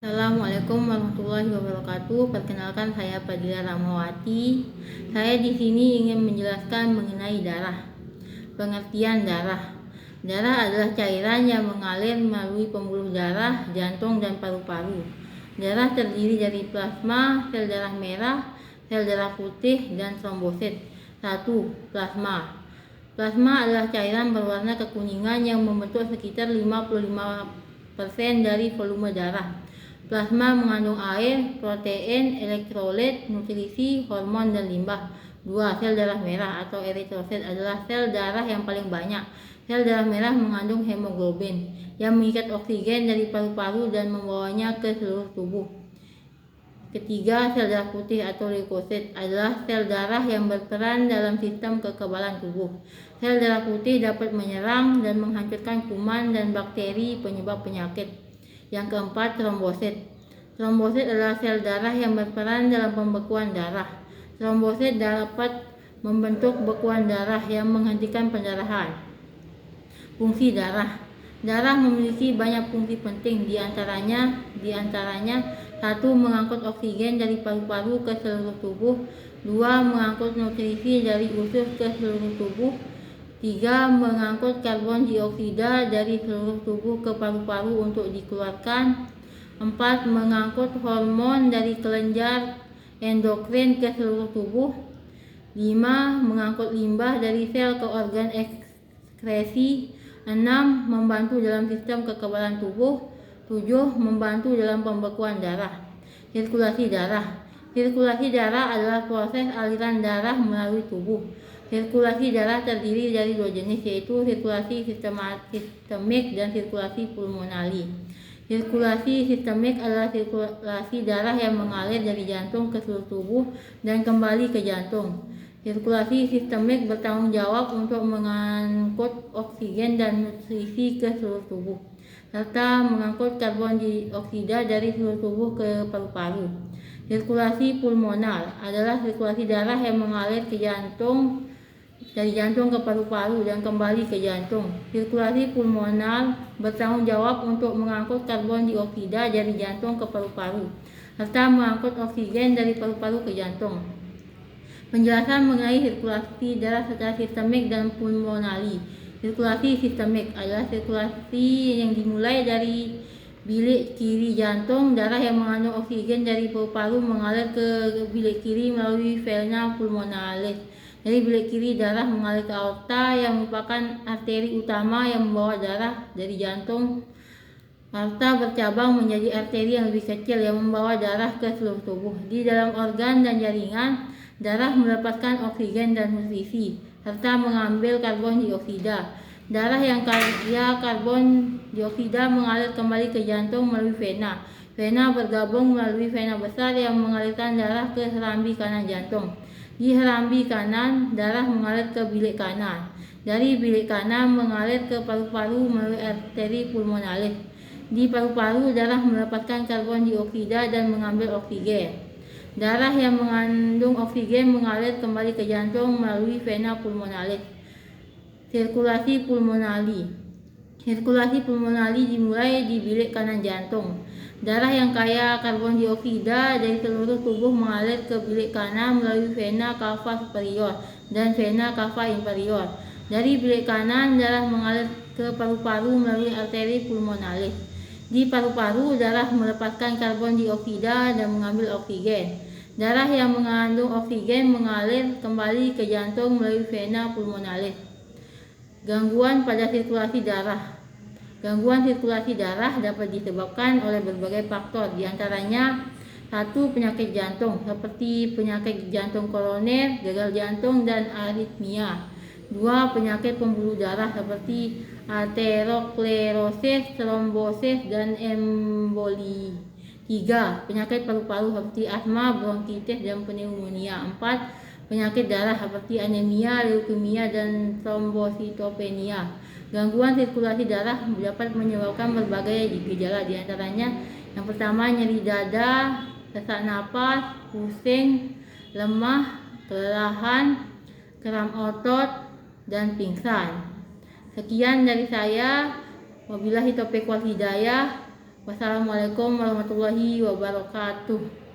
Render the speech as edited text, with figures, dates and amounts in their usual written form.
Assalamualaikum warahmatullahi wabarakatuh. Perkenalkan, saya Fadila Ramawati. Saya di sini ingin menjelaskan mengenai darah. Pengertian darah. Darah adalah cairan yang mengalir melalui pembuluh darah, jantung, dan paru-paru. Darah terdiri dari plasma, sel darah merah, sel darah putih, dan trombosit. 1. Plasma. Plasma adalah cairan berwarna kekuningan yang membentuk sekitar 55% dari volume darah. Plasma mengandung air, protein, elektrolit, nutrisi, hormon, dan limbah. 2. Sel darah merah atau eritrosit adalah sel darah yang paling banyak. Sel darah merah mengandung hemoglobin yang mengikat oksigen dari paru-paru dan membawanya ke seluruh tubuh. Ketiga, sel darah putih atau leukosit adalah sel darah yang berperan dalam sistem kekebalan tubuh. Sel darah putih dapat menyerang dan menghancurkan kuman dan bakteri penyebab penyakit. Yang keempat, trombosit. Trombosit adalah sel darah yang berperan dalam pembekuan darah. Trombosit dapat membentuk bekuan darah yang menghentikan pendarahan. Fungsi darah. Darah memiliki banyak fungsi penting, diantaranya 1. Mengangkut oksigen dari paru-paru ke seluruh tubuh. 2. Mengangkut nutrisi dari usus ke seluruh tubuh. 3. Mengangkut karbon dioksida dari seluruh tubuh ke paru-paru untuk dikeluarkan. 4. Mengangkut hormon dari kelenjar endokrin ke seluruh tubuh. 5. Mengangkut limbah dari sel ke organ ekskresi. 6. Membantu dalam sistem kekebalan tubuh. 7. Membantu dalam pembekuan darah. Sirkulasi darah. Sirkulasi darah adalah proses aliran darah melalui tubuh. Sirkulasi darah terdiri dari dua jenis, yaitu sirkulasi sistemik dan sirkulasi pulmonali. Sirkulasi sistemik adalah sirkulasi darah yang mengalir dari jantung ke seluruh tubuh dan kembali ke jantung. Sirkulasi sistemik bertanggung jawab untuk mengangkut oksigen dan nutrisi ke seluruh tubuh, serta mengangkut karbon dioksida dari seluruh tubuh ke paru-paru. Sirkulasi pulmonal adalah sirkulasi darah yang mengalir ke jantung, dari jantung ke paru-paru dan kembali ke jantung. Sirkulasi pulmonal bertanggung jawab untuk mengangkut karbon dioksida dari jantung ke paru-paru, serta mengangkut oksigen dari paru-paru ke jantung. Penjelasan mengenai sirkulasi darah secara sistemik dan pulmonali. Sirkulasi sistemik adalah sirkulasi yang dimulai dari bilik kiri jantung. Darah yang mengandung oksigen dari paru-paru mengalir ke bilik kiri melalui vena pulmonalis. Dari bilik kiri, darah mengalir ke aorta yang merupakan arteri utama yang membawa darah dari jantung. Aorta bercabang menjadi arteri yang lebih kecil yang membawa darah ke seluruh tubuh. Di dalam organ dan jaringan, darah melepaskan oksigen dan nutrisi, serta mengambil karbon dioksida. Darah yang kaya karbon dioksida mengalir kembali ke jantung melalui vena. Vena bergabung melalui vena besar yang mengalirkan darah ke serambi kanan jantung. Di serambi kanan, darah mengalir ke bilik kanan. Dari bilik kanan mengalir ke paru-paru melalui arteri pulmonalis. Di paru-paru, darah melepaskan karbon dioksida dan mengambil oksigen. Darah yang mengandung oksigen mengalir kembali ke jantung melalui vena pulmonalis. Sirkulasi pulmonali. Sirkulasi pulmonali dimulai di bilik kanan jantung. Darah yang kaya karbon dioksida dari seluruh tubuh mengalir ke bilik kanan melalui vena cava superior dan vena cava inferior. Dari bilik kanan, darah mengalir ke paru-paru melalui arteri pulmonalis. Di paru-paru, darah melepaskan karbon dioksida dan mengambil oksigen. Darah yang mengandung oksigen mengalir kembali ke jantung melalui vena pulmonalis. Gangguan pada sirkulasi darah. Gangguan sirkulasi darah dapat disebabkan oleh berbagai faktor, diantaranya 1. Penyakit jantung seperti penyakit jantung koroner, gagal jantung, dan aritmia. 2. Penyakit pembuluh darah seperti aterosklerosis, trombosis, dan emboli. 3. Penyakit paru-paru seperti asma, bronkitis, dan pneumonia. 4. Penyakit darah seperti anemia, leukemia, dan trombositopenia. Gangguan sirkulasi darah dapat menyebabkan berbagai gejala, diantaranya yang pertama nyeri dada, sesak napas, pusing, lemah, kelelahan, kram otot, dan pingsan. Sekian dari saya. Wabillahi taufiq wal hidayah. Wassalamualaikum warahmatullahi wabarakatuh.